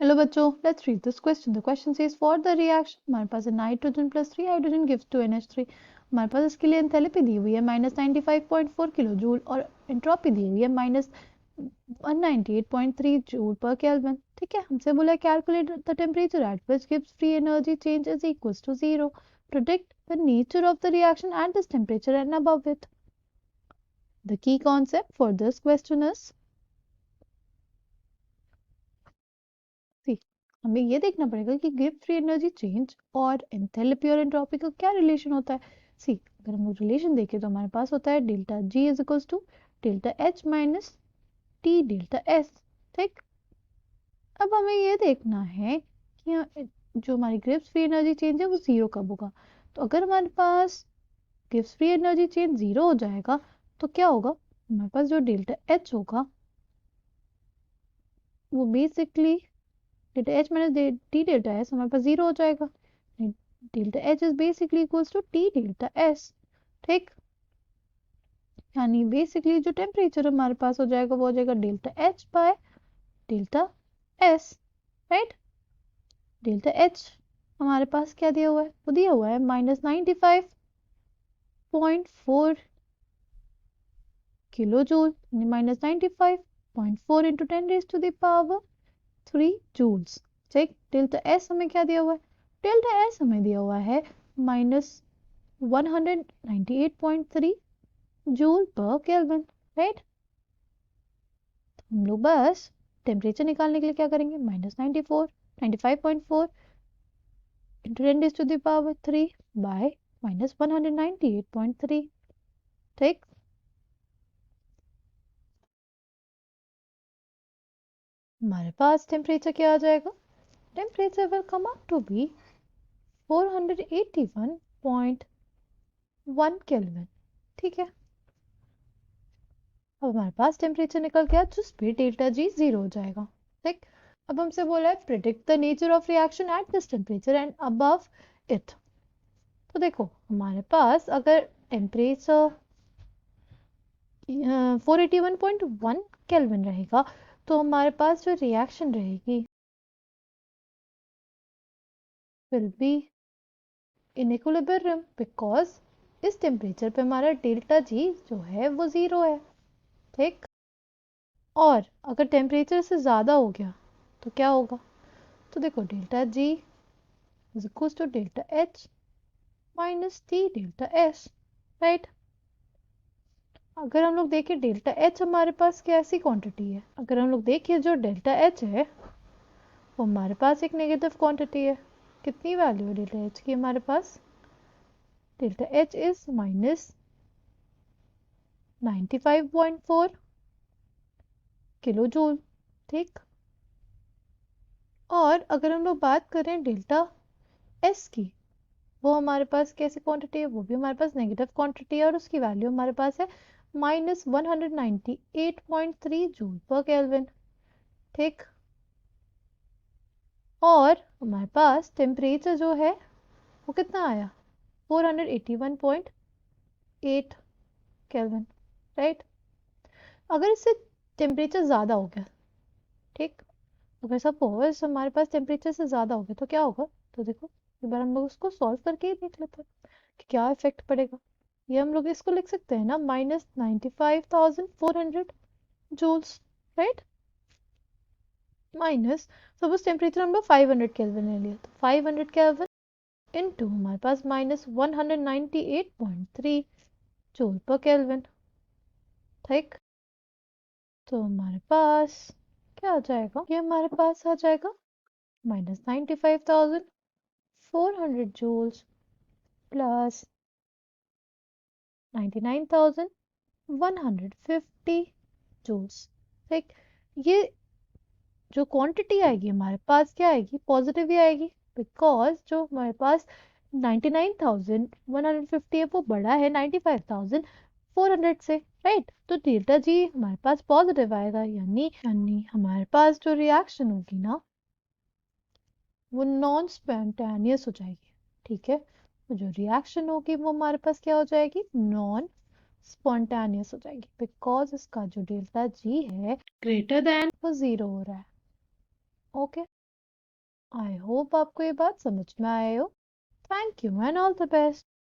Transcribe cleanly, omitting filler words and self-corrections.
चलो बच्चों, let's read this question. The question says for the reaction, हमारे पास है nitrogen plus 3 hydrogen gives 2 NH3. हमारे पास इसके लिए एंथैल्पी दी हुई है -95.4 किलो जूल और एंट्रोपी दी हुई है -198.3 जूल पर केल्विन. ठीक है, हमसे बोला calculate the temperature at which गिव्स free energy change is equals to 0. Predict the nature of the reaction at this temperature and above it. The key concept for this question is, हमें ये देखना पड़ेगा कि गिव फ्री एनर्जी चेंज और enthalpy और entropy का क्या रिलेशन होता है. सी, अगर हम रिलेशन देखें तो हमारे पास होता है delta G is equals to delta H minus T delta S. ठीक, अब हमें ये देखना है कि जो हमारी गिव्स फ्री एनर्जी चेंज है वो जीरो कब होगा. तो अगर हमारे पास गिव्स फ्री एनर्जी चेंज जीरो हो जाएगा तो क्या होगा, हमारे पास जो डेल्टा एच होगा वो basically delta H minus T delta S हमारे पास जीरो हो जाएगा. Delta H is basically equals to T delta S. ठीक, यानी बेसिकली जो टेम्परेचर हमारे पास हो जाएगा वो हो जाएगा delta H by delta S. Right, delta H हमारे पास क्या दिया हुआ है, वो दिया हुआ है -95.4 किलो जूल, -95.4 इंटू 10⁻³ जूल्स. ठीक, डेल्टा एस हमें क्या दिया हुआ है, डेल्टा एस हमें दिया हुआ है -198.3 जूल पर केल्विन. राइट, हम लोग बस टेम्परेचर निकालने के लिए क्या करेंगे, -95.4 इंटू 10⁻³ बाय -198.3. ठीक, हमारे पास टेम्परेचर क्या आ जाएगा, temperature will come out to be 481.1 kelvin. ठीक है, अब हमारे पास टेम्परेचर निकल गया जिस पे डेल्टा जी जीरो हो जाएगा. ठीक, अब हमसे बोला है predict the nature of reaction at this temperature and above it. तो देखो हमारे पास अगर टेम्परेचर 481.1 केल्विन रहेगा तो हमारे पास जो रिएक्शन रहेगी will be in equilibrium, because इस टेम्परेचर पे हमारा डेल्टा जी जो है वो जीरो है. ठीक, और अगर टेम्परेचर से ज़्यादा हो गया तो क्या होगा, तो देखो delta G is equal to delta H minus T delta S. Right, अगर हम लोग देखें डेल्टा एच हमारे पास कैसी क्वांटिटी है, अगर हम लोग देखें जो डेल्टा एच है वो हमारे पास एक नेगेटिव क्वांटिटी है. कितनी वैल्यू है डेल्टा एच की हमारे पास, delta H is -95.4 kilo joule. ठीक, और अगर हम लोग बात करें डेल्टा एस की, वो हमारे पास कैसी क्वांटिटी है, वो भी हमारे पास नेगेटिव क्वांटिटी है और उसकी वैल्यू हमारे पास है -198.3 जूल पर केल्विन. ठीक, और हमारे पास टेम्परेचर जो है वो कितना आया, 481.8 केल्विन. राइट, अगर इससे टेम्परेचर ज़्यादा हो गया, ठीक, अगर सपोज हमारे पास टेम्परेचर से ज़्यादा हो गया तो क्या होगा, तो देखो एक बार हम लोग उसको सॉल्व करके ही देख लेते हैं कि क्या इफेक्ट पड़ेगा. ये हम लोग इसको लिख सकते हैं ना -95,400 joules. Right, minus suppose temperature हम लोग 500 केल्विन ले लिया तो 500 केल्विन इनटू हमारे पास -198.3 जूल पर केल्विन. ठीक, तो हमारे पास क्या आ जाएगा, ये हमारे पास आ जाएगा -95,400 जूल्स प्लस 99,150 जूल्स. ठीक, ये जो क्वांटिटी आएगी हमारे पास क्या आएगी, पॉजिटिव ही आएगी, बिकॉज जो हमारे पास 99,150 है वो बड़ा है 95,400 से. राइट, तो डेल्टा जी हमारे पास पॉजिटिव आएगा, यानी हमारे पास जो रिएक्शन होगी ना वो नॉन स्पॉन्टेनियस हो जाएगी. ठीक है, तो जो रिएक्शन होगी वो हमारे पास क्या हो जाएगी, नॉन स्पॉन्टेनियस हो जाएगी, बिकॉज इसका जो डेल्टा जी है ग्रेटर देन वो जीरो हो रहा है. ओके, आई होप आपको ये बात समझ में आए हो। Thank you and all the best.